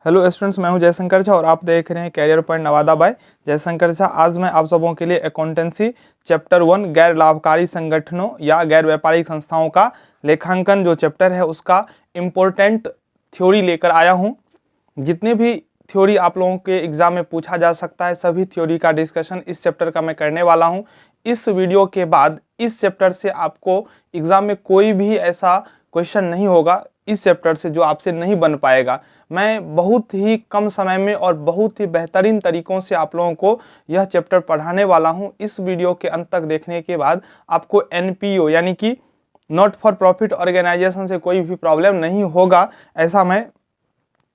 Hello students, मैं हूं जयशंकर झा और आप देख रहे हैं Career Point Nawada by Jaishankar Jha. आज मैं आप सबों के लिए अकाउंटेंसी चैप्टर 1 गैर लाभकारी संगठनों या गैर व्यापारिक संस्थाओं का लेखांकन जो चैप्टर है उसका इम्पोर्टेंट थ्योरी लेकर आया हूं। जितने भी थ्योरी आप लोगों के एग्जाम में पूछा जा सकता है सभी थ्योरी का डिस्कशन इस चैप्टर का मैं करने वाला हूं। इस वीडियो के बाद इस चैप्टर से आपको एग्जाम में कोई भी ऐसा क्वेश्चन नहीं होगा इस चैप्टर से जो आपसे नहीं बन पाएगा। मैं बहुत ही कम समय में और बहुत ही बेहतरीन तरीकों से आप लोगों को यह चैप्टर पढ़ाने वाला हूं। इस वीडियो के अंत तक देखने के बाद आपको NPO यानी कि नॉट फॉर प्रॉफिट ऑर्गेनाइजेशन से कोई भी प्रॉब्लम नहीं होगा, ऐसा मैं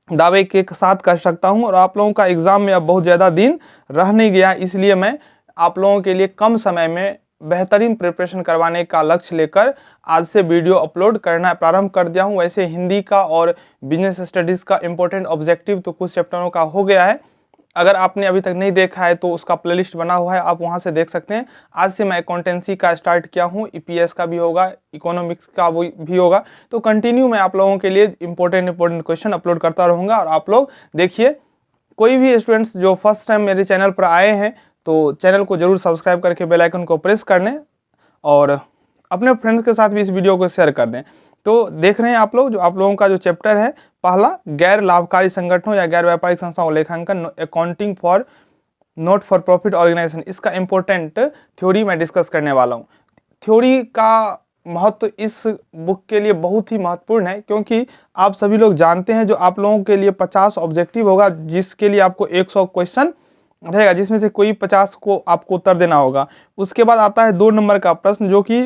दावे के साथ कर सकता हूं। और आप लोगों का एग्जाम में अब बहुत ज़्यादा दिन रह नहीं गया, इसलिए मैं आप लोगों के लिए कम समय में बेहतरीन प्रिपरेशन करवाने का लक्ष्य लेकर आज से वीडियो अपलोड करना प्रारंभ कर दिया हूं। वैसे हिंदी का और बिजनेस स्टडीज़ का इंपॉर्टेंट ऑब्जेक्टिव तो कुछ चैप्टरों का हो गया है। अगर आपने अभी तक नहीं देखा है तो उसका प्लेलिस्ट बना हुआ है, आप वहां से देख सकते हैं। आज से मैं अकाउंटेंसी का स्टार्ट किया हूं, EPS का भी होगा, इकोनॉमिक्स का भी होगा। तो कंटिन्यू मैं आप लोगों के लिए इंपॉर्टेंट क्वेश्चन अपलोड करता रहूँगा। और आप लोग देखिए, कोई भी स्टूडेंट्स जो फर्स्ट टाइम मेरे चैनल पर आए हैं तो चैनल को जरूर सब्सक्राइब करके बेल आइकन को प्रेस कर लें और अपने फ्रेंड्स के साथ भी इस वीडियो को शेयर कर दें। तो देख रहे हैं आप लोग, जो आप लोगों का जो चैप्टर है पहला, गैर लाभकारी संगठनों या गैर व्यापारिक संस्थाओं लेखांकन, accounting for not for profit organisation, इसका इंपॉर्टेंट थ्योरी मैं डिस्कस करने वाला हूँ। थ्योरी का महत्व इस बुक के लिए बहुत ही महत्वपूर्ण है, क्योंकि आप सभी लोग जानते हैं जो आप लोगों के लिए 50 ऑब्जेक्टिव होगा, जिसके लिए आपको 100 क्वेश्चन रहेगा, जिसमें से कोई 50 को आपको उत्तर देना होगा। उसके बाद आता है 2 नंबर का प्रश्न, जो कि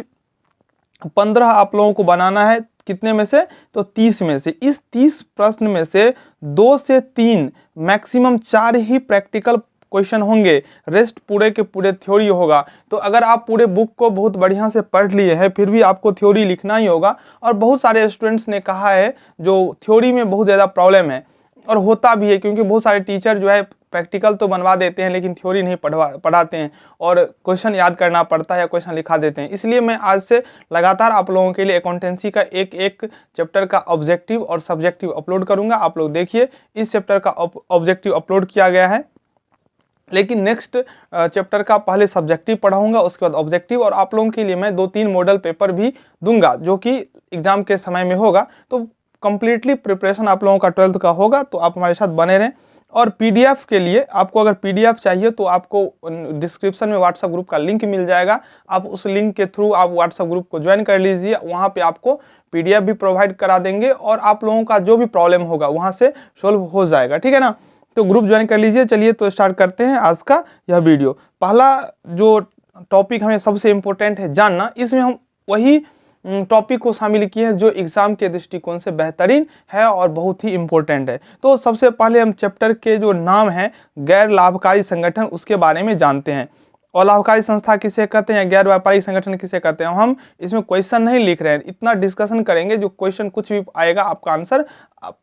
15 आप लोगों को बनाना है। कितने में से? तो 30 में से। इस 30 प्रश्न में से 2 से 3 मैक्सिमम 4 ही प्रैक्टिकल क्वेश्चन होंगे, रेस्ट पूरे के पूरे थ्योरी होगा। तो अगर आप पूरे बुक को बहुत बढ़िया से पढ़ लिए हैं फिर भी आपको थ्योरी लिखना ही होगा। और बहुत सारे स्टूडेंट्स ने कहा है जो थ्योरी में बहुत ज़्यादा प्रॉब्लम है, और होता भी है, क्योंकि बहुत सारे टीचर जो है प्रैक्टिकल तो बनवा देते हैं लेकिन थ्योरी नहीं पढ़ाते हैं और क्वेश्चन याद करना पड़ता है या क्वेश्चन लिखा देते हैं। इसलिए मैं आज से लगातार आप लोगों के लिए अकाउंटेंसी का एक एक चैप्टर का ऑब्जेक्टिव और सब्जेक्टिव अपलोड करूंगा। आप लोग देखिए, इस चैप्टर का ऑब्जेक्टिव अपलोड किया गया है, लेकिन नेक्स्ट चैप्टर का पहले सब्जेक्टिव पढ़ाऊंगा, उसके बाद ऑब्जेक्टिव। और आप लोगों के लिए मैं 2-3 मॉडल पेपर भी दूंगा जो कि एग्जाम के समय में होगा। तो कंप्लीटली प्रिपरेशन आप लोगों का 12th का होगा, तो आप हमारे साथ बने रहें। और PDF के लिए आपको अगर PDF चाहिए तो आपको डिस्क्रिप्शन में व्हाट्सएप ग्रुप का लिंक मिल जाएगा। आप उस लिंक के थ्रू आप व्हाट्सएप ग्रुप को ज्वाइन कर लीजिए, वहाँ पे आपको PDF भी प्रोवाइड करा देंगे और आप लोगों का जो भी प्रॉब्लम होगा वहाँ से सोल्व हो जाएगा, ठीक है ना। तो ग्रुप ज्वाइन कर लीजिए। चलिए तो स्टार्ट करते हैं आज का यह वीडियो। पहला जो टॉपिक हमें सबसे इम्पोर्टेंट है जानना, इसमें हम वही टॉपिक को शामिल किए हैं जो एग्जाम के दृष्टिकोण से बेहतरीन है और बहुत ही इम्पोर्टेंट है। तो सबसे पहले हम चैप्टर के जो नाम है गैर लाभकारी संगठन, उसके बारे में जानते हैं। अलाभकारी संस्था किसे कहते हैं, गैर व्यापारिक संगठन किसे कहते हैं। हम इसमें क्वेश्चन नहीं लिख रहे हैं, इतना डिस्कशन करेंगे, जो क्वेश्चन कुछ भी आएगा आपका आंसर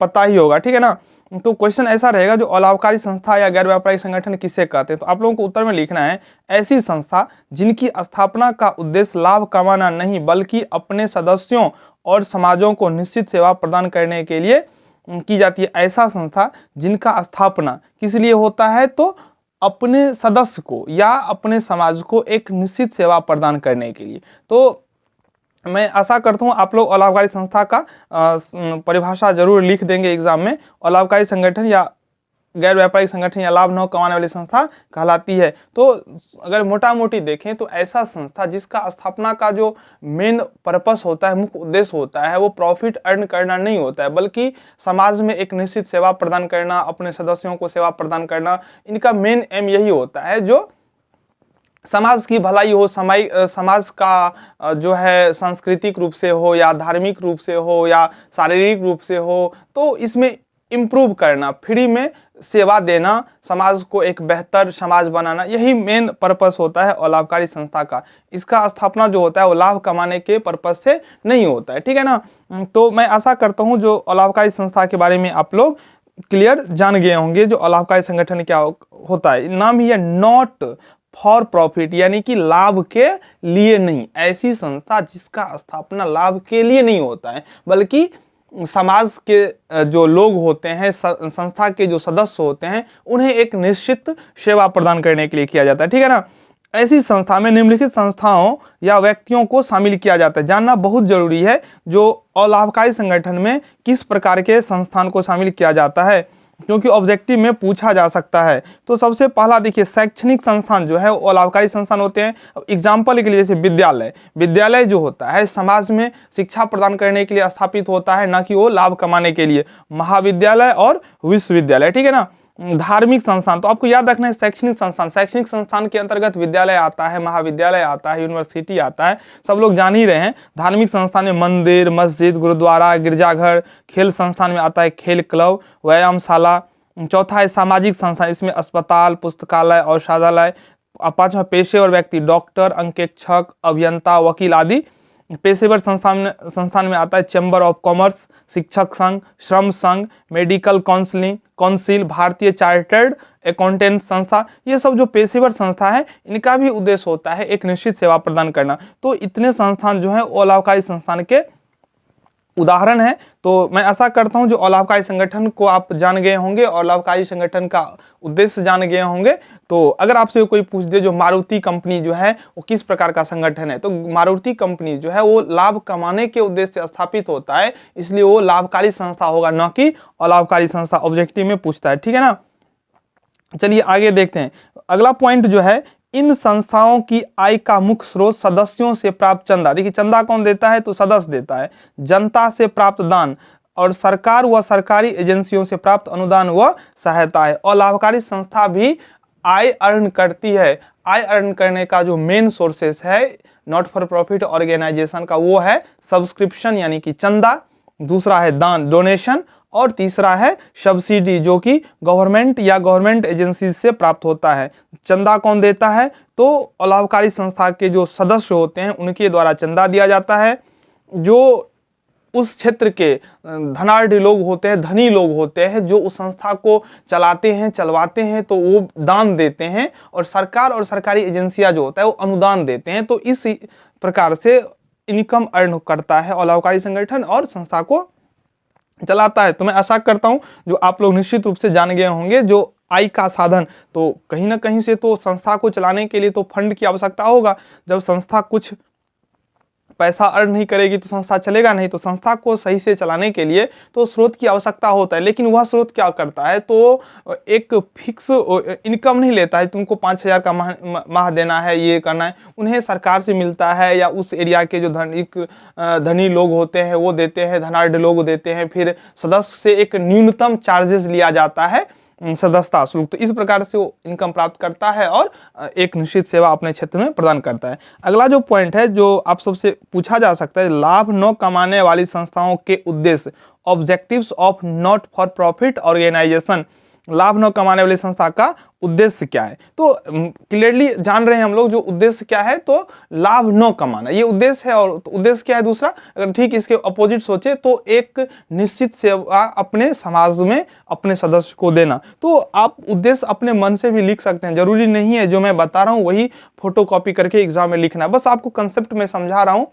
पता ही होगा, ठीक है ना। तो क्वेश्चन ऐसा रहेगा, जो अलाभकारी संस्था या गैर व्यापारिक संगठन किसे कहते हैं। तो आप लोगों को उत्तर में लिखना है, ऐसी संस्था जिनकी स्थापना का उद्देश्य लाभ कमाना नहीं बल्कि अपने सदस्यों और समाजों को निश्चित सेवा प्रदान करने के लिए की जाती है। ऐसा संस्था जिनका स्थापना किस लिए होता है, तो अपने सदस्य को या अपने समाज को एक निश्चित सेवा प्रदान करने के लिए। तो मैं आशा करता हूँ आप लोग अलाभकारी संस्था का परिभाषा जरूर लिख देंगे एग्जाम में। अलाभकारी संगठन या गैर व्यापारिक संगठन या लाभ न कमाने वाली संस्था कहलाती है। तो अगर मोटा मोटी देखें तो ऐसा संस्था जिसका स्थापना का जो मेन पर्पस होता है, मुख्य उद्देश्य होता है, वो प्रॉफिट अर्न करना नहीं होता है बल्कि समाज में एक निश्चित सेवा प्रदान करना, अपने सदस्यों को सेवा प्रदान करना। इनका मेन एम यही होता है, जो समाज की भलाई हो, समाज का जो है सांस्कृतिक रूप से हो या धार्मिक रूप से हो या शारीरिक रूप से हो, तो इसमें इम्प्रूव करना, फ्री में सेवा देना, समाज को एक बेहतर समाज बनाना, यही मेन पर्पस होता है अलाभकारी संस्था का। इसका स्थापना जो होता है वो लाभ कमाने के पर्पस से नहीं होता है, ठीक है ना। तो मैं आशा करता हूँ जो अलाभकारी संस्था के बारे में आप लोग क्लियर जान गए होंगे। जो अलाभकारी संगठन क्या होता है, नाम ही है नॉट फॉर प्रॉफिट, यानी कि लाभ के लिए नहीं। ऐसी संस्था जिसका स्थापना लाभ के लिए नहीं होता है बल्कि समाज के जो लोग होते हैं, संस्था के जो सदस्य होते हैं, उन्हें एक निश्चित सेवा प्रदान करने के लिए किया जाता है, ठीक है ना। ऐसी संस्था में निम्नलिखित संस्थाओं या व्यक्तियों को शामिल किया जाता है। जानना बहुत जरूरी है जो अलाभकारी संगठन में किस प्रकार के संस्थान को शामिल किया जाता है, क्योंकि ऑब्जेक्टिव में पूछा जा सकता है। तो सबसे पहला देखिए, शैक्षणिक संस्थान जो है वो लाभकारी संस्थान होते हैं। एग्जाम्पल के लिए जैसे विद्यालय जो होता है समाज में शिक्षा प्रदान करने के लिए स्थापित होता है, ना कि वो लाभ कमाने के लिए। महाविद्यालय और विश्वविद्यालय, ठीक है ना। धार्मिक संस्थान, तो आपको याद रखना है शैक्षणिक संस्थान के अंतर्गत विद्यालय आता है, महाविद्यालय आता है, यूनिवर्सिटी आता है, सब लोग जान ही रहे हैं। धार्मिक संस्थान में मंदिर, मस्जिद, गुरुद्वारा, गिरजाघर। खेल संस्थान में आता है खेल क्लब, व्यायामशाला। चौथा है सामाजिक संस्थान, इसमें अस्पताल, पुस्तकालय, औषधालय। पांचवा पेशेवर व्यक्ति, डॉक्टर, अंकेक्षक, अभियंता, वकील आदि। पेशेवर संस्थान में आता है चैम्बर ऑफ कॉमर्स, शिक्षक संघ, श्रम संघ, मेडिकल काउंसिल, भारतीय चार्टर्ड अकाउंटेंट संस्था। ये सब जो पेशेवर संस्था है, इनका भी उद्देश्य होता है एक निश्चित सेवा प्रदान करना। तो इतने संस्थान जो है अलाभकारी संस्थान के उदाहरण है। तो मैं आशा करता हूं जो अलाभकारी संगठन को आप जान गए होंगे और लाभकारी संगठन का उद्देश्य जान गए होंगे। तो अगर आपसे कोई पूछ दे जो मारुति कंपनी जो है वो किस प्रकार का संगठन है, तो मारुति कंपनी जो है वो लाभ कमाने के उद्देश्य से स्थापित होता है, इसलिए वो लाभकारी संस्था होगा, न कि अलाभकारी संस्था। ऑब्जेक्टिव में पूछता है, ठीक है ना। चलिए आगे देखते हैं। अगला पॉइंट जो है, इन संस्थाओं की आय का मुख्य स्रोत सदस्यों से प्राप्त चंदा। देखिए चंदा कौन देता है, तो सदस्य देता है। जनता से प्राप्त दान और सरकार व सरकारी एजेंसियों से प्राप्त अनुदान व सहायता है। और लाभकारी संस्था भी आय अर्न करती है। आय अर्न करने का जो मेन सोर्सेस है नॉट फॉर प्रॉफिट ऑर्गेनाइजेशन का, वो है सब्सक्रिप्शन यानी कि चंदा, दूसरा है दान डोनेशन, और तीसरा है सब्सिडी जो कि गवर्नमेंट या गवर्नमेंट एजेंसी से प्राप्त होता है। चंदा कौन देता है, तो अलाभकारी संस्था के जो सदस्य होते हैं उनके द्वारा चंदा दिया जाता है। जो उस क्षेत्र के धनाढ़ लोग होते हैं, धनी लोग होते हैं, जो उस संस्था को चलाते हैं, चलवाते हैं, तो वो दान देते हैं। और सरकार और सरकारी एजेंसियां जो होता है वो अनुदान देते हैं। तो इस प्रकार से इनकम अर्न करता है अलाभकारी संगठन और संस्था को चलाता है। तो मैं आशा करता हूं जो आप लोग निश्चित रूप से जान गए होंगे जो आय का साधन, तो कहीं ना कहीं से तो संस्था को चलाने के लिए तो फंड की आवश्यकता होगा। जब संस्था कुछ पैसा अर्न नहीं करेगी तो संस्था चलेगा नहीं। तो संस्था को सही से चलाने के लिए तो स्रोत की आवश्यकता होता है, लेकिन वह स्रोत क्या करता है, तो एक फिक्स इनकम नहीं लेता है। तुमको 5,000 का माह देना है, ये करना है। उन्हें सरकार से मिलता है या उस एरिया के जो धनी लोग होते हैं वो देते हैं, धनाढ़ लोग देते हैं। फिर सदस्य से एक न्यूनतम चार्जेस लिया जाता है, सदस्यता शुल्क। तो इस प्रकार से वो इनकम प्राप्त करता है और एक निश्चित सेवा अपने क्षेत्र में प्रदान करता है। अगला जो पॉइंट है जो आप सबसे पूछा जा सकता है, लाभ न कमाने वाली संस्थाओं के उद्देश्य, objectives of not for profit organisation. लाभ न कमाने वाली संस्था का उद्देश्य क्या है, तो क्लियरली जान रहे हैं हम लोग जो उद्देश्य क्या है, तो लाभ न कमाना ये उद्देश्य है। और तो उद्देश्य क्या है दूसरा, अगर ठीक इसके अपोजिट सोचे तो एक निश्चित सेवा अपने समाज में अपने सदस्य को देना। तो आप उद्देश्य अपने मन से भी लिख सकते हैं, जरूरी नहीं है जो मैं बता रहा हूँ वही फोटो कॉपी करके एग्जाम में लिखना है। बस आपको कंसेप्ट में समझा रहा हूँ,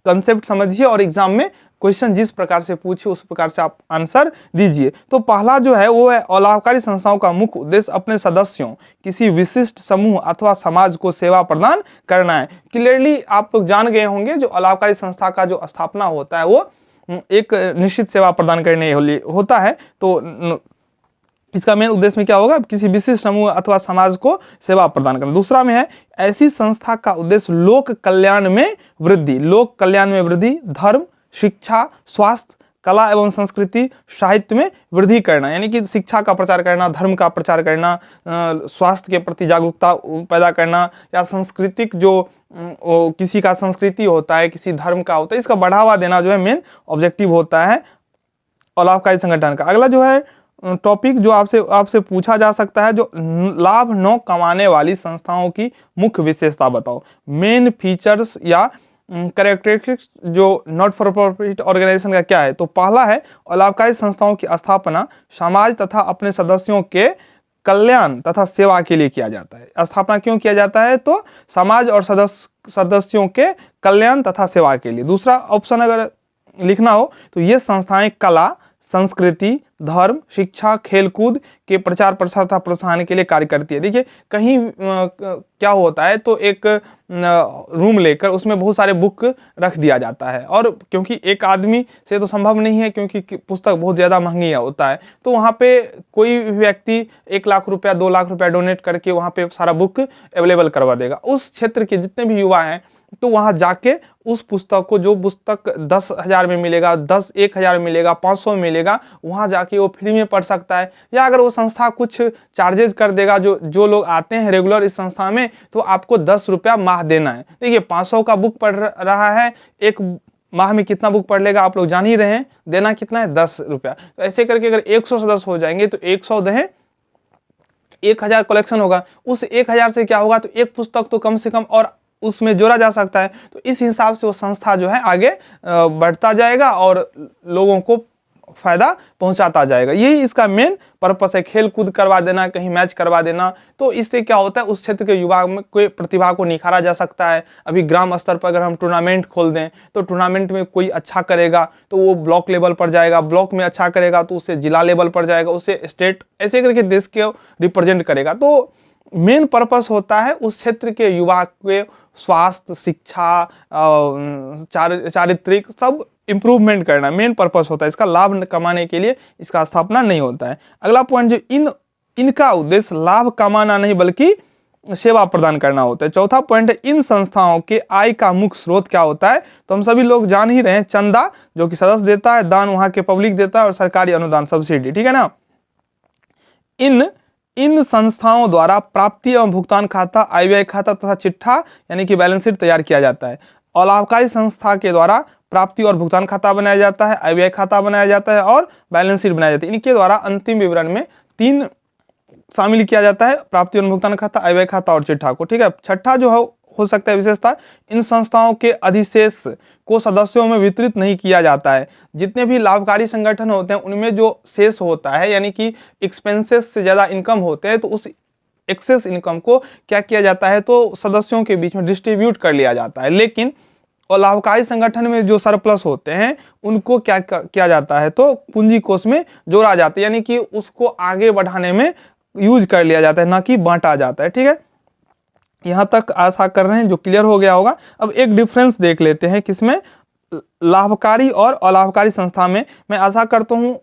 कंसेप्ट समझिए और एग्जाम में क्वेश्चन जिस प्रकार से पूछे उस प्रकार से आप आंसर दीजिए। तो पहला जो है वो है अलाभकारी संस्थाओं का मुख्य उद्देश्य अपने सदस्यों, किसी विशिष्ट समूह अथवा समाज को सेवा प्रदान करना है। क्लियरली आप लोग जान गए होंगे जो अलाभकारी संस्था का जो स्थापना होता है वो एक निश्चित सेवा प्रदान करने होता है। तो इसका मेन उद्देश्य में क्या होगा, किसी विशिष्ट समूह अथवा समाज को सेवा प्रदान करना। दूसरा में है ऐसी संस्था का उद्देश्य लोक कल्याण में वृद्धि। लोक कल्याण में वृद्धि, धर्म, शिक्षा, स्वास्थ्य, कला एवं संस्कृति, साहित्य में वृद्धि करना, यानी कि शिक्षा का प्रचार करना, धर्म का प्रचार करना, स्वास्थ्य के प्रति जागरूकता पैदा करना, या सांस्कृतिक जो किसी का संस्कृति होता है, किसी धर्म का होता है, इसका बढ़ावा देना जो है मेन ऑब्जेक्टिव होता है अलाभकारी संगठन का। अगला जो है टॉपिक जो आपसे पूछा जा सकता है, जो लाभ न कमाने वाली संस्थाओं की मुख्य विशेषता बताओ। मेन फीचर्स या कैरेक्टरिस्टिक्स जो नॉट फॉर प्रॉफिट ऑर्गेनाइजेशन का क्या है, तो पहला है अलाभकारी संस्थाओं की स्थापना समाज तथा अपने सदस्यों के कल्याण तथा सेवा के लिए किया जाता है। स्थापना क्यों किया जाता है, तो समाज और सदस्यों के कल्याण तथा सेवा के लिए। दूसरा ऑप्शन अगर लिखना हो तो ये संस्थाएं कला, संस्कृति, धर्म, शिक्षा, खेलकूद के प्रचार प्रसार तथा प्रोत्साहन के लिए कार्य करती है। देखिए कहीं क्या होता है तो एक रूम लेकर उसमें बहुत सारे बुक रख दिया जाता है, और क्योंकि एक आदमी से तो संभव नहीं है क्योंकि पुस्तक बहुत ज़्यादा महंगी होता है, तो वहाँ पे कोई व्यक्ति 1 लाख रुपया 2 लाख रुपया डोनेट करके वहाँ पे सारा बुक अवेलेबल करवा देगा। उस क्षेत्र के जितने भी युवा हैं तो वहाँ जाके उस पुस्तक को, जो पुस्तक 10,000 में मिलेगा, 1,000 में मिलेगा, 500 में मिलेगा, वहाँ जाके वो फ्री में पढ़ सकता है। या अगर वो संस्था कुछ चार्जेज कर देगा, जो लोग आते हैं रेगुलर इस संस्था में, तो आपको 10 रुपया माह देना है। देखिए 500 का बुक पढ़ रहा है, एक माह में कितना बुक पढ़ लेगा आप लोग जान ही रहे हैं, देना कितना है 10 रुपया। तो ऐसे करके अगर 100 सदस्य हो जाएंगे तो 100 दें 1,000 कलेक्शन होगा। उस 1,000 से क्या होगा तो एक पुस्तक तो कम से कम और उसमें जोड़ा जा सकता है। तो इस हिसाब से वो संस्था जो है आगे बढ़ता जाएगा और लोगों को फायदा पहुंचाता जाएगा। यही इसका मेन पर्पस है, खेल कूद करवा देना, कहीं मैच करवा देना। तो इससे क्या होता है उस क्षेत्र के युवा में कोई प्रतिभा को निखारा जा सकता है। अभी ग्राम स्तर पर अगर हम टूर्नामेंट खोल दें तो टूर्नामेंट में कोई अच्छा करेगा तो वो ब्लॉक लेवल पर जाएगा, ब्लॉक में अच्छा करेगा तो उससे जिला लेवल पर जाएगा, उससे स्टेट, ऐसे करके देश के रिप्रेजेंट करेगा। तो मेन पर्पस होता है उस क्षेत्र के युवा के स्वास्थ्य, शिक्षा, चारित्रिक सब इंप्रूवमेंट करना मेन पर्पस होता है। इसका लाभ कमाने के लिए इसका स्थापना नहीं होता है। अगला पॉइंट, जो इनका उद्देश्य लाभ कमाना नहीं बल्कि सेवा प्रदान करना होता है। चौथा पॉइंट है, इन संस्थाओं के आय का मुख्य स्रोत क्या होता है। तो हम सभी लोग जान ही रहे हैं, चंदा जो कि सदस्य देता है, दान वहां के पब्लिक देता है, और सरकारी अनुदान सब्सिडी, ठीक है ना। इन संस्थाओं द्वारा प्राप्ति एवं भुगतान खाता, आय व्यय खाता तथा चिट्ठा यानी कि बैलेंस शीट तैयार किया जाता है। और लाभकारी संस्था के द्वारा प्राप्ति और भुगतान खाता बनाया जाता है, आय व्यय खाता बनाया जाता है और बैलेंस शीट बनाया जाता है। इनके द्वारा अंतिम विवरण में 3 शामिल किया जाता है, प्राप्ति और भुगतान खाता, आय व्यय खाता और चिट्ठा को, ठीक है। छठा जो हो सकता है विशेषता, इन संस्थाओं के अधिशेष को सदस्यों में वितरित नहीं किया जाता है। जितने भी लाभकारी संगठन होते हैं उनमें जो शेष होता है यानी कि एक्सपेंसेस से ज़्यादा इनकम होते हैं, तो उस एक्सेस इनकम को क्या किया जाता है तो सदस्यों के बीच में डिस्ट्रीब्यूट कर लिया जाता है। लेकिन और लाभकारी संगठन में जो सरप्लस होते हैं उनको क्या किया जाता है तो पूंजी कोष में जोड़ा जाता है, यानी कि उसको आगे बढ़ाने में यूज कर लिया जाता है, ना कि बांटा जाता है, ठीक है। यहाँ तक आशा कर रहे हैं जो क्लियर हो गया होगा। अब एक डिफरेंस देख लेते हैं किसमें, लाभकारी और अलाभकारी संस्था में। मैं आशा करता हूँ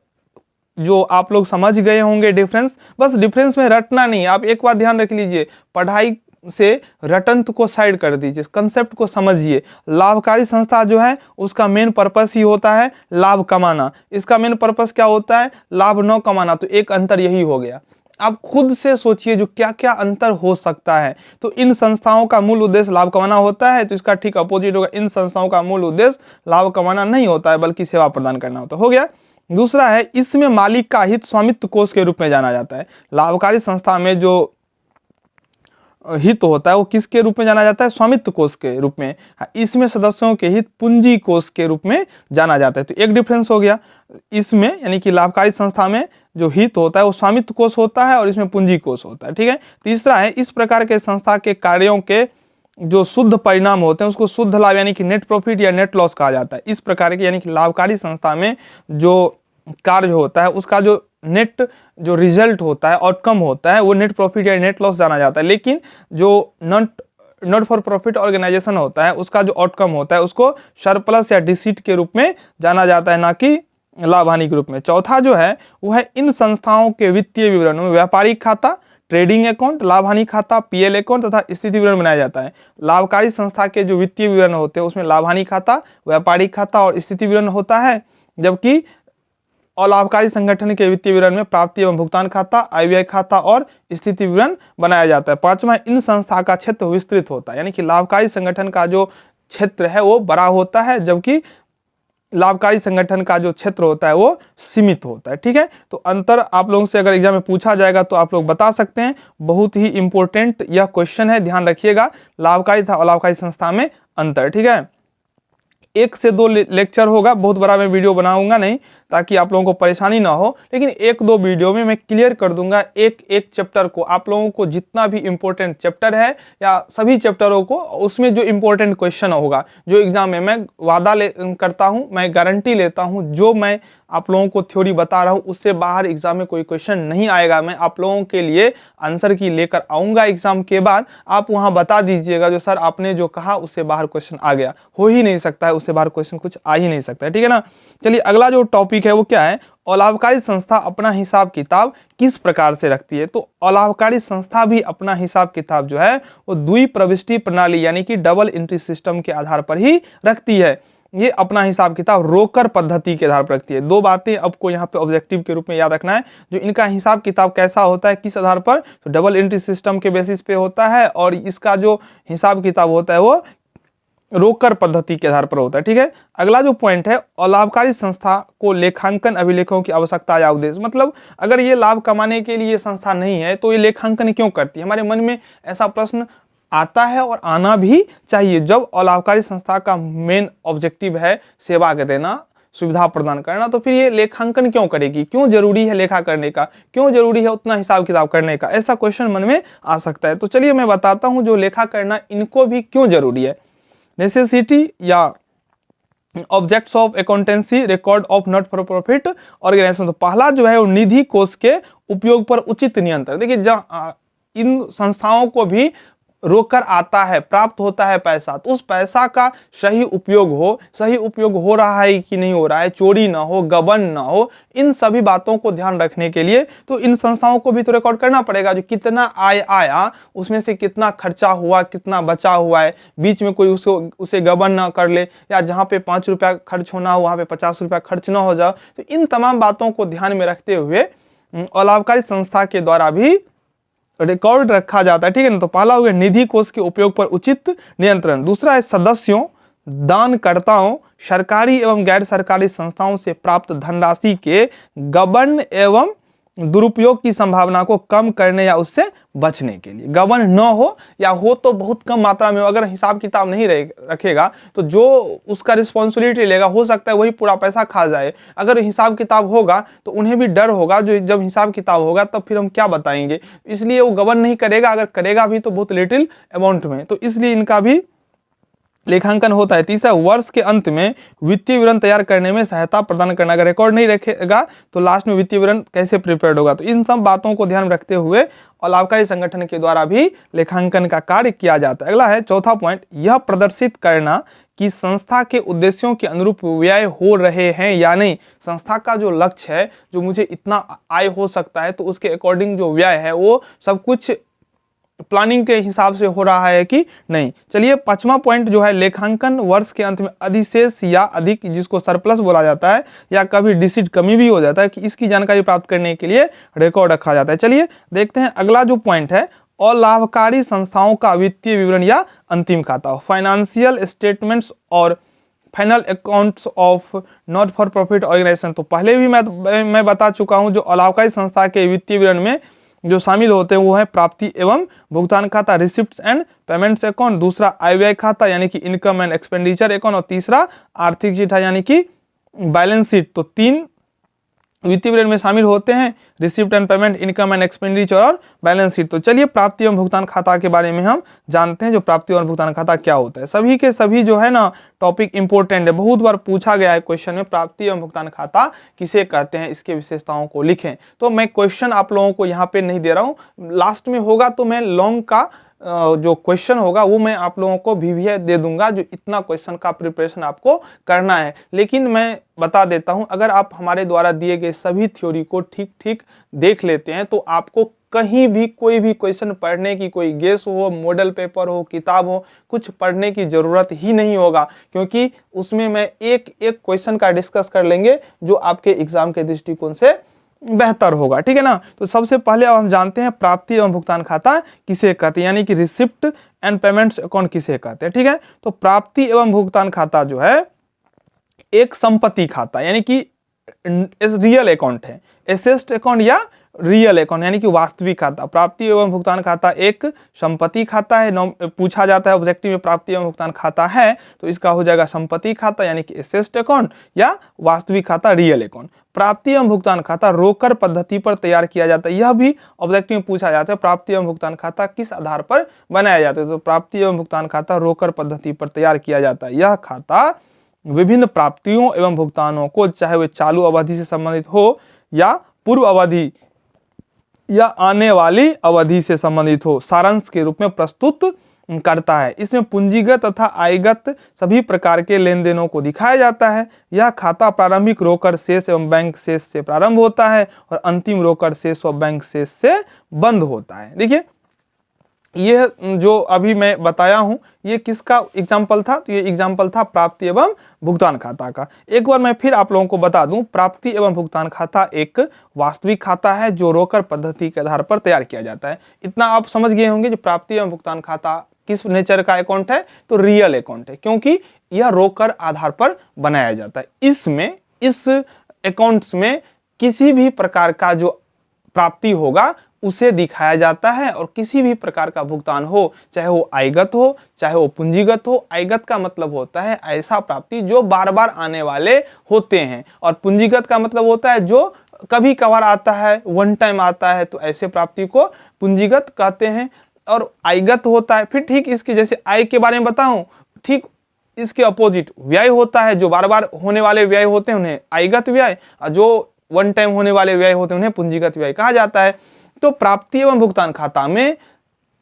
जो आप लोग समझ गए होंगे डिफरेंस। बस डिफरेंस में रटना नहीं, आप एक बात ध्यान रख लीजिए, पढ़ाई से रटंत को साइड कर दीजिए, कंसेप्ट को समझिए। लाभकारी संस्था जो है उसका मेन पर्पस ही होता है लाभ कमाना, इसका मेन पर्पस क्या होता है लाभ न कमाना। तो एक अंतर यही हो गया। आप खुद से सोचिए जो क्या क्या अंतर हो सकता है। तो इन संस्थाओं का मूल उद्देश्य लाभ कमाना होता है, तो इसका ठीक अपोजिट होगा, इन संस्थाओं का मूल उद्देश्य लाभ कमाना नहीं होता है बल्कि सेवा प्रदान करना होता है। हो गया। दूसरा है, इसमें मालिक का हित स्वामित्व कोष के रूप में जाना जाता है। लाभकारी संस्था में जो हित होता है वो किसके रूप में जाना जाता है, स्वामित्व कोष के रूप में। इसमें सदस्यों के हित पूंजी कोष के रूप में जाना जाता है। तो एक डिफरेंस हो गया, इसमें यानी कि लाभकारी संस्था में जो हित होता है वो स्वामित्व कोष होता है और इसमें पूंजी कोष होता है, ठीक है। तीसरा है, इस प्रकार के संस्था के कार्यों के जो शुद्ध परिणाम होते हैं उसको शुद्ध लाभ यानी कि नेट प्रॉफिट या नेट लॉस कहा जाता है। इस प्रकार के यानी कि लाभकारी संस्था में जो कार्य होता है उसका जो नेट जो रिजल्ट होता है, आउटकम होता है, वो नेट प्रॉफिट या नेट लॉस जाना जाता है। लेकिन जो नॉट फॉर प्रॉफिट ऑर्गेनाइजेशन होता है उसका जो आउटकम होता है उसको सरप्लस या डिसिट के रूप में जाना जाता है, ना कि लाभ हानि के रूप में। चौथा जो है वो है, इन संस्थाओं के वित्तीय विवरण में व्यापारिक खाता, ट्रेडिंग अकाउंट, लाभ हानि खाता, पीएल अकाउंट तथा स्थिति विवरण बनाया जाता है। लाभकारी संस्था के जो वित्तीय विवरण होते हैं उसमें लाभ हानि खाता, व्यापारिक खाता और स्थिति विवरण होता है, जबकि अलाभकारी संगठन के वित्तीय विवरण में प्राप्ति एवं भुगतान खाता, आय व्यय खाता और स्थिति विवरण बनाया जाता है। पांचवा, इन संस्था का क्षेत्र विस्तृत होता है, यानी कि लाभकारी संगठन का जो क्षेत्र है वो बड़ा होता है, जबकि लाभकारी संगठन का जो क्षेत्र होता है वो सीमित होता है, ठीक है। तो अंतर आप लोगों से अगर एग्जाम में पूछा जाएगा तो आप लोग बता सकते हैं। बहुत ही इंपॉर्टेंट यह क्वेश्चन है, ध्यान रखिएगा, लाभकारी तथा अलाभकारी संस्था में अंतर, ठीक है। 1 से 2 लेक्चर होगा, बहुत बड़ा मैं वीडियो बनाऊंगा नहीं, ताकि आप लोगों को परेशानी ना हो, लेकिन एक दो वीडियो में मैं क्लियर कर दूंगा एक एक चैप्टर को, आप लोगों को जितना भी इंपॉर्टेंट चैप्टर है या सभी चैप्टरों को, उसमें जो इंपॉर्टेंट क्वेश्चन होगा जो एग्जाम में, मैं वादा करता हूं, मैं गारंटी लेता हूं, जो मैं आप लोगों को थ्योरी बता रहा हूं उससे बाहर एग्जाम में कोई क्वेश्चन नहीं आएगा। मैं आप लोगों के लिए आंसर की लेकर आऊंगा एग्जाम के बाद, आप वहां बता दीजिएगा जो सर आपने जो कहा उससे बाहर क्वेश्चन आ गया, हो ही नहीं सकता है, उससे बाहर क्वेश्चन कुछ आ ही नहीं सकता है, ठीक है ना। चलिए अगला जो टॉपिक है वो क्या है, अलाभकारी संस्था अपना हिसाब किताब किस प्रकार से रखती है। तो अलाभकारी संस्था भी अपना हिसाब किताब जो है वो द्विप्रविष्टि प्रणाली यानी कि डबल एंट्री सिस्टम के आधार पर ही रखती है। ये अपना हिसाब किताब रोकर पद्धति के आधार पर रखती है। दो बातें आपको यहाँ पे ऑब्जेक्टिव के रूप में याद रखना है, जो इनका हिसाब किताब कैसा होता है, किस आधार पर, तो डबल एंट्री सिस्टम के बेसिस पे होता है, और इसका जो हिसाब किताब होता है वो रोकर पद्धति के आधार पर होता है, ठीक है। अगला जो पॉइंट है, अलाभकारी संस्था को लेखांकन अभिलेखों की आवश्यकता या उद्देश्य, मतलब अगर ये लाभ कमाने के लिए संस्था नहीं है तो ये लेखांकन क्यों करती है। हमारे मन में ऐसा प्रश्न आता है और आना भी चाहिए। जब अलाभकारी संस्था का मेन ऑब्जेक्टिव है सेवा देना, सुविधा प्रदान करना, तो फिर ये लेखांकन क्यों करेगी, क्यों जरूरी है लेखा करने का, क्यों जरूरी है उतना हिसाब किताब करने का, ऐसा क्वेश्चन मन में आ सकता है। तो चलिए मैं बताता हूं जो लेखा करना इनको भी क्यों जरूरी है। नेसेसिटी या objects of accountancy, record of not for profit organisation. तो पहला जो है वो निधि कोष के उपयोग पर उचित नियंत्रण। देखिए इन संस्थाओं को भी रोकर आता है, प्राप्त होता है पैसा, तो उस पैसा का सही उपयोग हो रहा है कि नहीं हो रहा है, चोरी ना हो, गबन ना हो, इन सभी बातों को ध्यान रखने के लिए तो इन संस्थाओं को भी तो रिकॉर्ड करना पड़ेगा। जो कितना आय आया, उसमें से कितना खर्चा हुआ, कितना बचा हुआ है, बीच में कोई उसे गबन ना कर ले, या जहाँ पे 5 रुपया खर्च होना हो वहाँ पे 50 रुपया खर्च ना हो जाए। तो इन तमाम बातों को ध्यान में रखते हुए अलाभकारी संस्था के द्वारा भी रिकॉर्ड रखा जाता है, ठीक है ना। तो पहला हो गया निधि कोष के उपयोग पर उचित नियंत्रण। दूसरा है सदस्यों, दानकर्ताओं, सरकारी एवं गैर सरकारी संस्थाओं से प्राप्त धनराशि के गबन एवं दुरुपयोग की संभावना को कम करने या उससे बचने के लिए। गबन न हो या हो तो बहुत कम मात्रा में हो, अगर हिसाब किताब नहीं रखेगा तो जो उसका रिस्पॉन्सिबिलिटी लेगा हो सकता है वही पूरा पैसा खा जाए। अगर हिसाब किताब होगा तो उन्हें भी डर होगा, जो जब हिसाब किताब होगा तब फिर हम क्या बताएंगे, इसलिए वो गबन नहीं करेगा, अगर करेगा भी तो बहुत लिटिल अमाउंट में, तो इसलिए इनका भी लेखांकन होता है। तीसरा, वर्ष के अंत में वित्तीय विवरण तैयार करने में सहायता प्रदान करना। अगर रिकॉर्ड नहीं रखेगा तो लास्ट में वित्तीय विवरण कैसे प्रिपेयर्ड होगा। तो इन सब बातों को ध्यान रखते हुए अलाभकारी संगठन के द्वारा भी लेखांकन का कार्य किया जाता है। अगला है चौथा पॉइंट, यह प्रदर्शित करना कि संस्था के उद्देश्यों के अनुरूप व्यय हो रहे हैं या नहीं। संस्था का जो लक्ष्य है, जो मुझे इतना आय हो सकता है, तो उसके अकॉर्डिंग जो व्यय है वो सब कुछ प्लानिंग के हिसाब से हो रहा है कि नहीं। चलिए पांचवा पॉइंट जो है, लेखांकन वर्ष के अंत में अधिशेष या अधिक, जिसको सरप्लस बोला जाता है, या कभी डिसिट कमी भी हो जाता है, कि इसकी जानकारी प्राप्त करने के लिए रिकॉर्ड रखा जाता है। चलिए देखते हैं अगला जो पॉइंट है, अलाभकारी संस्थाओं का वित्तीय विवरण या अंतिम खाता, फाइनेंशियल स्टेटमेंट्स और final accounts of not for profit organisation. तो पहले भी मैं बता चुका हूं, जो अलाभकारी संस्था के वित्तीय विवरण में जो शामिल होते हैं वो है प्राप्ति एवं भुगतान खाता, रिसिप्ट्स एंड पेमेंट्स अकाउंट। दूसरा आय व्यय खाता यानी कि इनकम एंड एक्सपेंडिचर अकाउंट, और तीसरा आर्थिक चिट्ठा यानी कि बैलेंस शीट। तो 3 वित्तीय विवरण में शामिल होते हैं, receipt and payment, income and expenditure और बैलेंस शीट। तो चलिए प्राप्ति एवं भुगतान खाता के बारे में हम जानते हैं, जो प्राप्ति एवं भुगतान खाता क्या होता है। सभी के सभी जो है ना टॉपिक इंपॉर्टेंट है, बहुत बार पूछा गया है क्वेश्चन में, प्राप्ति एवं भुगतान खाता किसे कहते हैं, इसके विशेषताओं को लिखें। तो मैं क्वेश्चन आप लोगों को यहाँ पे नहीं दे रहा हूँ, लास्ट में होगा तो मैं लॉन्ग का जो क्वेश्चन होगा वो मैं आप लोगों को VVI दे दूंगा, जो इतना क्वेश्चन का प्रिपरेशन आपको करना है। लेकिन मैं बता देता हूं, अगर आप हमारे द्वारा दिए गए सभी थ्योरी को ठीक ठीक देख लेते हैं तो आपको कहीं भी कोई भी क्वेश्चन पढ़ने की, कोई गेस हो, मॉडल पेपर हो, किताब हो, कुछ पढ़ने की जरूरत ही नहीं होगा, क्योंकि उसमें मैं एक एक क्वेश्चन का डिस्कस कर लेंगे जो आपके एग्जाम के दृष्टिकोण से बेहतर होगा, ठीक है ना। तो सबसे पहले अब हम जानते हैं प्राप्ति एवं भुगतान खाता किसे कहते हैं, यानी कि रिसिप्ट एंड पेमेंट्स अकाउंट किसे कहते हैं, ठीक है। तो प्राप्ति एवं भुगतान खाता जो है एक संपत्ति खाता यानी कि रियल अकाउंट है, एसेस्ट अकाउंट या रियल अकाउंट यानी कि वास्तविक खाता। प्राप्ति एवं भुगतान खाता एक संपत्ति खाता है। पूछा जाता है ऑब्जेक्टिव में प्राप्ति एवं भुगतान खाता है तो इसका हो जाएगा संपत्ति खाता यानी कि एसेट अकाउंट, या वास्तविक खाता रियल अकाउंट। प्राप्ति एवं भुगतान खाता रोकड़ पद्धति पर तैयार किया जाता है। यह भी ऑब्जेक्टिव में पूछा जाता है प्राप्ति एवं भुगतान खाता किस आधार पर बनाया जाता है, तो प्राप्ति एवं भुगतान खाता रोकड़ पद्धति पर तैयार किया जाता है। यह खाता विभिन्न प्राप्तियों एवं भुगतानों को, चाहे वे चालू अवधि से संबंधित हो या पूर्व अवधि या आने वाली अवधि से संबंधित हो, सारांश के रूप में प्रस्तुत करता है। इसमें पूंजीगत तथा आयगत सभी प्रकार के लेन देनों को दिखाया जाता है। यह खाता प्रारंभिक रोकड़ शेष एवं बैंक शेष से प्रारंभ होता है और अंतिम रोकड़ शेष और बैंक शेष से बंद होता है। देखिए यह जो अभी मैं बताया हूं ये किसका एग्जाम्पल था, तो ये एग्जाम्पल था प्राप्ति एवं भुगतान खाता का। एक बार मैं फिर आप लोगों को बता दूं, प्राप्ति एवं भुगतान खाता एक वास्तविक खाता है जो रोकड़ पद्धति के आधार पर तैयार किया जाता है। इतना आप समझ गए होंगे जो प्राप्ति एवं भुगतान खाता किस नेचर का अकाउंट है, तो रियल अकाउंट है, क्योंकि यह रोकड़ आधार पर बनाया जाता है। इसमें इस अकाउंट्स में किसी भी प्रकार का जो प्राप्ति होगा उसे दिखाया जाता है और किसी भी प्रकार का भुगतान हो, चाहे वो आयगत हो चाहे वो पूंजीगत हो। आयगत का मतलब होता है ऐसा प्राप्ति जो बार बार आने वाले होते हैं, और पूंजीगत का मतलब होता है जो कभी कभार आता है, वन टाइम आता है, तो ऐसे प्राप्ति को पूंजीगत कहते हैं। और आयगत होता है, फिर ठीक इसके जैसे आय के बारे में बताऊं, ठीक इसके अपोजिट व्यय होता है, जो बार बार होने वाले व्यय होते हैं उन्हें आयगत व्यय, और जो वन टाइम होने वाले व्यय होते हैं उन्हें पूंजीगत व्यय कहा जाता है। तो प्राप्ति एवं भुगतान खाता में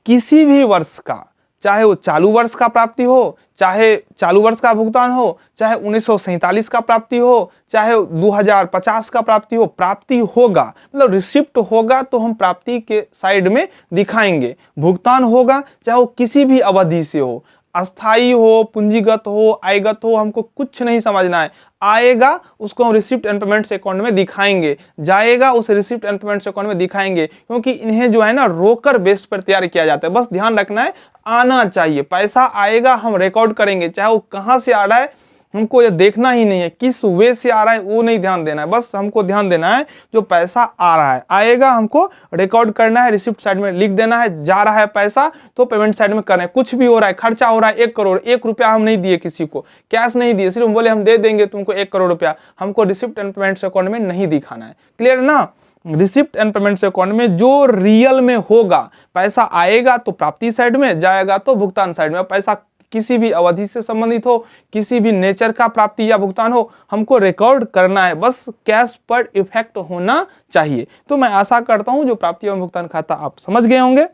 किसी भी वर्ष का, चाहे वो चालू वर्ष का प्राप्ति हो, चाहे चालू वर्ष का भुगतान हो, चाहे 1947 का प्राप्ति हो, चाहे 2050 का प्राप्ति हो, प्राप्ति होगा मतलब रिसिप्ट होगा तो हम प्राप्ति के साइड में दिखाएंगे। भुगतान होगा चाहे वो किसी भी अवधि से हो, अस्थाई हो, पूंजीगत हो, आयगत हो, हमको कुछ नहीं समझना है। आएगा उसको हम रिसिप्ट एंड पेमेंट्स अकाउंट में दिखाएंगे, जाएगा उस रिसिप्ट एंड पेमेंट्स अकाउंट में दिखाएंगे, क्योंकि इन्हें जो है ना रोकड़ बेस पर तैयार किया जाता है। बस ध्यान रखना है आना चाहिए, पैसा आएगा हम रिकॉर्ड करेंगे, चाहे वो कहां से आ रहा है हमको ये देखना ही नहीं है, किस वे से आ रहा है वो नहीं ध्यान देना है, बस हमको ध्यान देना है जो पैसा आ रहा है, आएगा हमको रिकॉर्ड करना है, रिसिप्ट साइड में लिख देना है। जा रहा है पैसा तो पेमेंट साइड में करना है। कुछ भी हो रहा है, खर्चा हो रहा है 1 करोड़, 1 रुपया हम नहीं दिए, किसी को कैश नहीं दिए, सिर्फ बोले हम दे देंगे तुमको 1 करोड़ रुपया, हमको रिसिप्ट एंड पेमेंट्स अकाउंट में नहीं दिखाना है। क्लियर ना? रिसिप्ट एंड पेमेंट्स अकाउंट में जो रियल में होगा, पैसा आएगा तो प्राप्ति साइड में, जाएगा तो भुगतान साइड में। पैसा किसी भी अवधि से संबंधित हो, किसी भी नेचर का प्राप्ति या भुगतान हो, हमको रिकॉर्ड करना है, बस कैश पर इफेक्ट होना चाहिए। तो मैं आशा करता हूं जो प्राप्ति एवं भुगतान खाता आप समझ गए होंगे।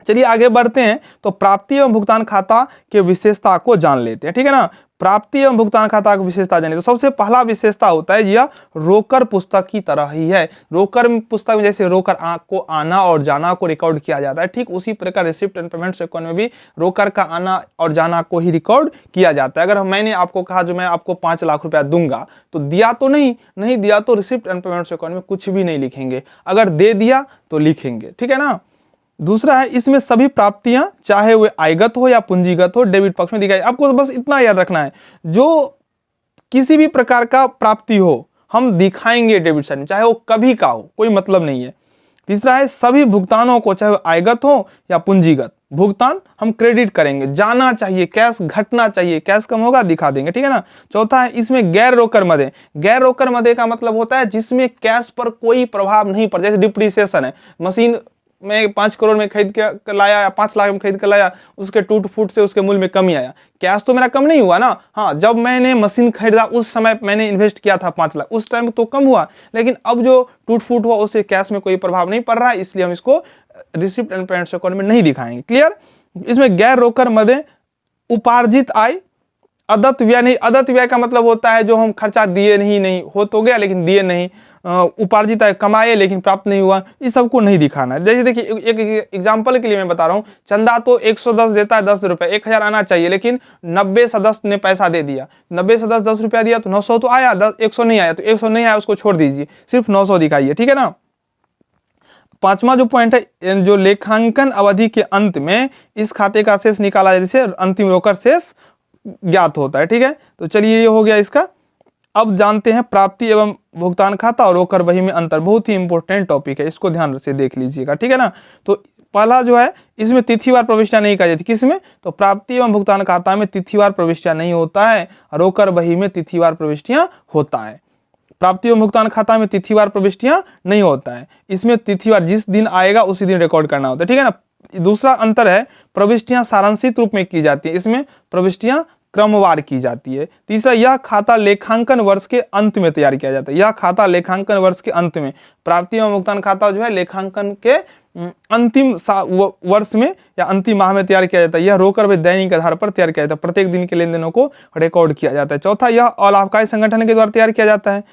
चलिए आगे बढ़ते हैं, तो प्राप्ति एवं भुगतान खाता के विशेषता को जान लेते हैं। ठीक है ना? प्राप्ति एवं भुगतान खाता की विशेषता जानिए। तो सबसे पहला विशेषता होता है यह रोकड़ पुस्तक की तरह ही है। रोकड़ पुस्तक में जैसे रोकड़ को आना और जाना को रिकॉर्ड किया जाता है, ठीक उसी प्रकार रिसिप्ट एंड पेमेंट्स अकाउंट में भी रोकड़ का आना और जाना को ही रिकॉर्ड किया जाता है। अगर मैंने आपको कहा जो मैं आपको 5 लाख रुपया दूंगा, तो दिया तो नहीं दिया तो रिसिप्ट एंड पेमेंट्स अकाउंट में कुछ भी नहीं लिखेंगे, अगर दे दिया तो लिखेंगे। ठीक है ना? दूसरा है इसमें सभी प्राप्तियां चाहे वे आयगत हो या पूंजीगत हो डेबिट पक्ष में दिखाई। आपको बस इतना याद रखना है, जो किसी भी प्रकार का प्राप्ति हो हम दिखाएंगे डेबिट साइड में, चाहे वो कभी का हो, कोई मतलब नहीं है। तीसरा है सभी भुगतानों को चाहे आयगत हो या पूंजीगत भुगतान हम क्रेडिट करेंगे, जाना चाहिए, कैश घटना चाहिए, कैश कम होगा दिखा देंगे। ठीक है ना? चौथा है इसमें गैर रोकड़ मदे। गैर रोकड़ मदे का मतलब होता है जिसमें कैश पर कोई प्रभाव नहीं पड़ता। जैसे डिप्रिसिएशन है, मशीन में 5 करोड़ में खरीद के लाया या 5 लाख में खरीद के लाया, उसके टूट फूट से उसके मूल्य में कमी आया, कैश तो मेरा कम नहीं हुआ ना। हाँ, जब मैंने मशीन खरीदा उस समय मैंने इन्वेस्ट किया था 5 लाख, उस टाइम तो कम हुआ, लेकिन अब जो टूट फूट हुआ उससे कैश में कोई प्रभाव नहीं पड़ रहा है, इसलिए हम इसको रिसिप्ट एंड पेमेंट्स अकाउंट में नहीं दिखाएंगे। क्लियर? इसमें गैर रोकड़ मदे उपार्जित आय, अदत्त व्यय नहीं। अदत्त व्यय का मतलब होता है जो हम खर्चा दिए नहीं हो तो गया लेकिन दिए नहीं, उपार्जित आय कमाए लेकिन प्राप्त नहीं हुआ, इस सबको नहीं दिखाना है। जैसे देखिए एक एग्जांपल के लिए मैं बता रहा हूँ, चंदा तो 110 देता है 10 रुपए, 1000 आना चाहिए, लेकिन 90 सदस्य ने पैसा दे दिया, 90 सदस्य 10 रुपया दिया तो 900 तो आया, 100 नहीं आया तो 100 नहीं आया, उसको छोड़ दीजिए, सिर्फ 900 दिखाइए। ठीक है ना? पांचवा जो पॉइंट है, जो लेखांकन अवधि के अंत में इस खाते का शेष निकाला जाए जिसे अंतिम रोकड़ शेष ज्ञात होता है। ठीक है? तो चलिए ये हो गया इसका। अब जानते हैं प्राप्ति एवं भुगतान खाता और रोकड़ बही में अंतर। बहुत ही इंपॉर्टेंट टॉपिक है, इसको ध्यान से देख लीजिएगा, ठीक है ना। तो पहला जो है, इसमें तिथिवार प्रविष्टियां नहीं कही जाती। किसमें? तो प्राप्ति एवं भुगतान खाता में तिथिवार प्रविष्टियां नहीं होता है, रोकड़ बही में तिथिवार प्रविष्टियां होता है। प्राप्ति एवं भुगतान खाता में तिथिवार प्रविष्टियां नहीं होता है, इसमें तिथिवार जिस दिन आएगा उसी दिन रिकॉर्ड करना होता है, ठीक है ना। दूसरा अंतर है, प्रविष्टियां सारांशित रूप में की जाती है, इसमें प्रविष्टियां क्रमवार की जाती है। तीसरा, यह खाता लेखांकन वर्ष के अंत में तैयार किया जाता है, यह खाता लेखांकन वर्ष के अंत में। प्राप्ति एवं भुगतान खाता जो है लेखांकन के अंतिम वर्ष में या अंतिम माह में तैयार किया जाता है। यह रोकड़ बही दैनिक आधार पर तैयार किया जाता है, प्रत्येक दिन के लेन देनों को रिकॉर्ड किया जाता है। चौथा, यह अलाभकारी संगठन के द्वारा तैयार किया जाता है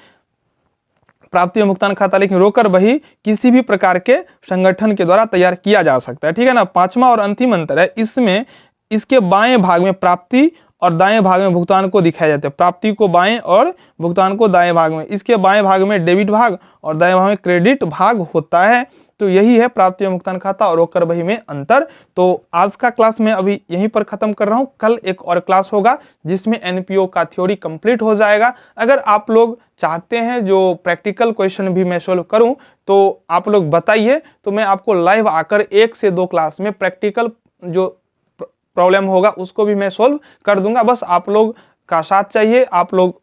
प्राप्ति एवं भुगतान खाता, लेकिन रोकड़ बही किसी भी प्रकार के संगठन के द्वारा तैयार किया जा सकता है, ठीक है ना। पांचवा और अंतिम अंतर है, इसमें इसके बाएं भाग में प्राप्ति और दाएं भाग में भुगतान को दिखाया जाता है। प्राप्ति को बाएं और भुगतान को दाएं भाग में। इसके बाएं भाग में डेबिट भाग और दाएं भाग में क्रेडिट भाग होता है। तो यही है प्राप्ति एवं भुगतान खाता और रोकड़ बही में अंतर। तो आज का क्लास मैं अभी यहीं पर खत्म कर रहा हूं, कल एक और क्लास होगा जिसमें एनपीओ का थ्योरी कंप्लीट हो जाएगा। अगर आप लोग चाहते हैं जो प्रैक्टिकल क्वेश्चन भी मैं सोल्व करूं तो आप लोग बताइए, तो मैं आपको लाइव आकर 1 से 2 क्लास में प्रैक्टिकल जो प्रॉब्लम होगा उसको भी मैं सोल्व कर दूंगा। बस आप लोग का साथ चाहिए, आप लोग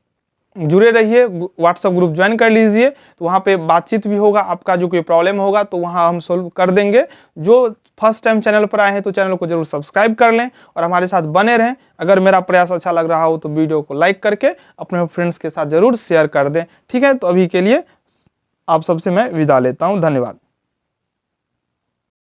जुड़े रहिए, व्हाट्सएप ग्रुप ज्वाइन कर लीजिए, तो वहाँ पे बातचीत भी होगा। आपका जो कोई प्रॉब्लम होगा तो वहाँ हम सोल्व कर देंगे। जो फर्स्ट टाइम चैनल पर आए हैं तो चैनल को जरूर सब्सक्राइब कर लें और हमारे साथ बने रहें। अगर मेरा प्रयास अच्छा लग रहा हो तो वीडियो को लाइक करके अपने फ्रेंड्स के साथ जरूर शेयर कर दें, ठीक है। तो अभी के लिए आप सबसे मैं विदा लेता हूँ, धन्यवाद।